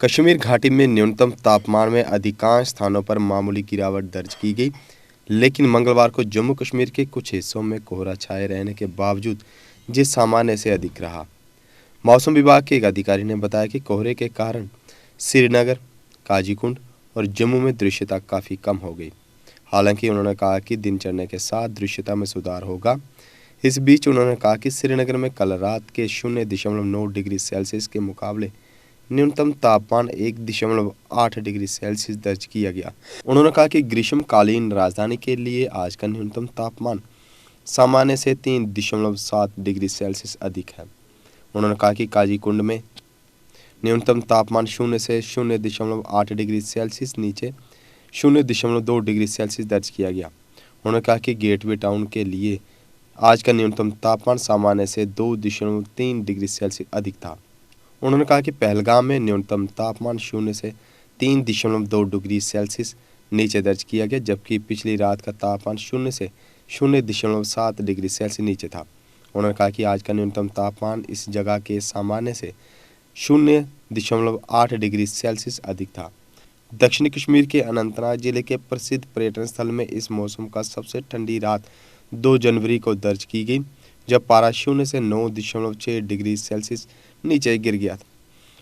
कश्मीर घाटी में न्यूनतम तापमान में अधिकांश स्थानों पर मामूली गिरावट दर्ज की गई, लेकिन मंगलवार को जम्मू कश्मीर के कुछ हिस्सों में कोहरा छाए रहने के बावजूद ये सामान्य से अधिक रहा। मौसम विभाग के एक अधिकारी ने बताया कि कोहरे के कारण श्रीनगर, काजीकुंड और जम्मू में दृश्यता काफ़ी कम हो गई। हालांकि उन्होंने कहा कि दिन चढ़ने के साथ दृश्यता में सुधार होगा। इस बीच उन्होंने कहा कि श्रीनगर में कल रात के 0.9 डिग्री सेल्सियस के मुकाबले न्यूनतम तापमान 1.8 डिग्री सेल्सियस दर्ज किया गया। उन्होंने कहा कि ग्रीष्मकालीन राजधानी के लिए आज का न्यूनतम तापमान सामान्य से 3.7 डिग्री सेल्सियस अधिक है। उन्होंने कहा कि काजीकुंड में न्यूनतम तापमान 0 से 0.8 डिग्री सेल्सियस नीचे 0.2 डिग्री सेल्सियस दर्ज किया गया। उन्होंने कहा कि गेटवे टाउन के लिए आज का न्यूनतम तापमान सामान्य से 2.3 डिग्री सेल्सियस अधिक था। उन्होंने कहा कि पहलगाम में न्यूनतम तापमान 0 से 3.2 डिग्री सेल्सियस नीचे दर्ज किया गया, जबकि पिछली रात का तापमान 0 से 0.7 डिग्री सेल्सियस नीचे था। उन्होंने कहा कि आज का न्यूनतम तापमान इस जगह के सामान्य से 0.8 डिग्री सेल्सियस अधिक था। दक्षिणी कश्मीर के अनंतनाग जिले के प्रसिद्ध पर्यटन स्थल में इस मौसम का सबसे ठंडी रात 2 जनवरी को दर्ज की गई, जब पारा 0 से 9.6 डिग्री सेल्सियस नीचे गिर गया था।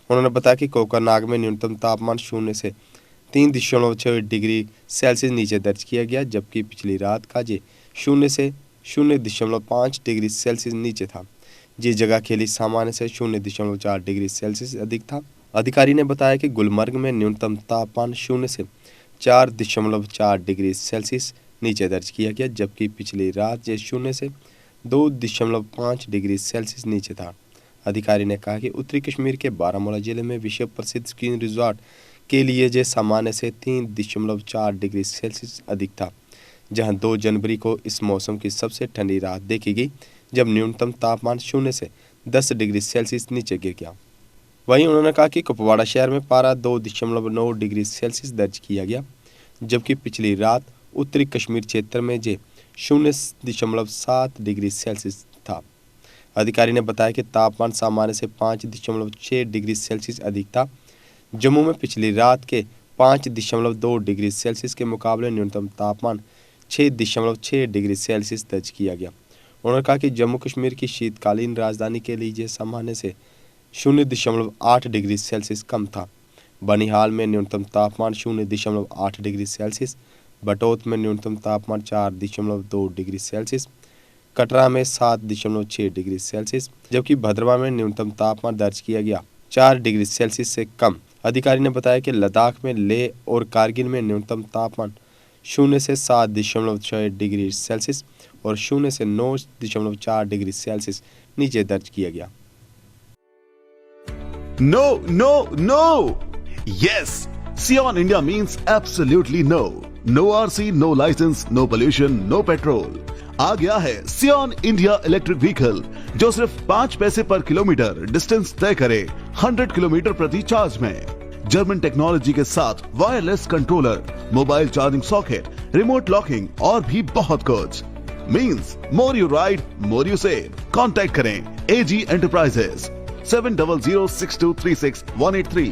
उन्होंने बताया कि कोकरनाग में न्यूनतम तापमान 0 से 3.6 डिग्री सेल्सियस नीचे दर्ज किया गया, जबकि पिछली रात का जे 0 से 0.5 डिग्री सेल्सियस नीचे था। जिस जगह के लिए सामान्य से 0.4 डिग्री सेल्सियस अधिक था। अधिकारी ने बताया कि गुलमर्ग में न्यूनतम तापमान 0 से 4.4 डिग्री सेल्सियस नीचे दर्ज किया गया, जबकि पिछली रात ये 0 से 2.5 डिग्री सेल्सियस नीचे था। अधिकारी ने कहा कि उत्तरी कश्मीर के बारामूला जिले में विश्व प्रसिद्ध स्कीइंग रिजॉर्ट के लिए ये सामान्य से 3.4 डिग्री सेल्सियस अधिक था, जहां 2 जनवरी को इस मौसम की सबसे ठंडी रात देखी गई, जब न्यूनतम तापमान 0 से 10 डिग्री सेल्सियस नीचे गिर गया। वहीं उन्होंने कहा कि कुपवाड़ा शहर में पारा 2.9 डिग्री सेल्सियस दर्ज किया गया, जबकि पिछली रात उत्तरी कश्मीर क्षेत्र में जे 0.7 डिग्री सेल्सियस था। अधिकारी ने बताया कि तापमान सामान्य से 5.6 डिग्री सेल्सियस अधिक था। जम्मू में पिछली रात के 5.2 डिग्री सेल्सियस के मुकाबले न्यूनतम तापमान 6.6 डिग्री सेल्सियस दर्ज किया गया। उन्होंने कहा कि जम्मू कश्मीर की शीतकालीन राजधानी के लिए सामान्य से 0.8 डिग्री सेल्सियस कम था। बनिहाल में न्यूनतम तापमान 0.8 डिग्री सेल्सियस, बटोत में न्यूनतम तापमान 4.2 डिग्री सेल्सियस, कटरा में 7.6 डिग्री सेल्सियस, जबकि भद्रवाह में न्यूनतम तापमान दर्ज किया गया 4 डिग्री सेल्सियस से कम। अधिकारी ने बताया कि लद्दाख में लेह और कारगिल में न्यूनतम तापमान 0 से 7.6 डिग्री सेल्सियस और 0 से 9.4 डिग्री सेल्सियस नीचे दर्ज किया गया। No, no, no! Yes! Sion India means absolutely no. No RC, no license, no pollution, no petrol. आ गया है Sion India इलेक्ट्रिक व्हीकल, जो सिर्फ 5 पैसे पर किलोमीटर डिस्टेंस तय करे 100 किलोमीटर प्रति चार्ज में। जर्मन टेक्नोलॉजी के साथ wireless controller, mobile charging socket, remote locking और भी बहुत कुछ। Means more you ride, more you save. Contact करें AG एंटरप्राइजेस 7006236183।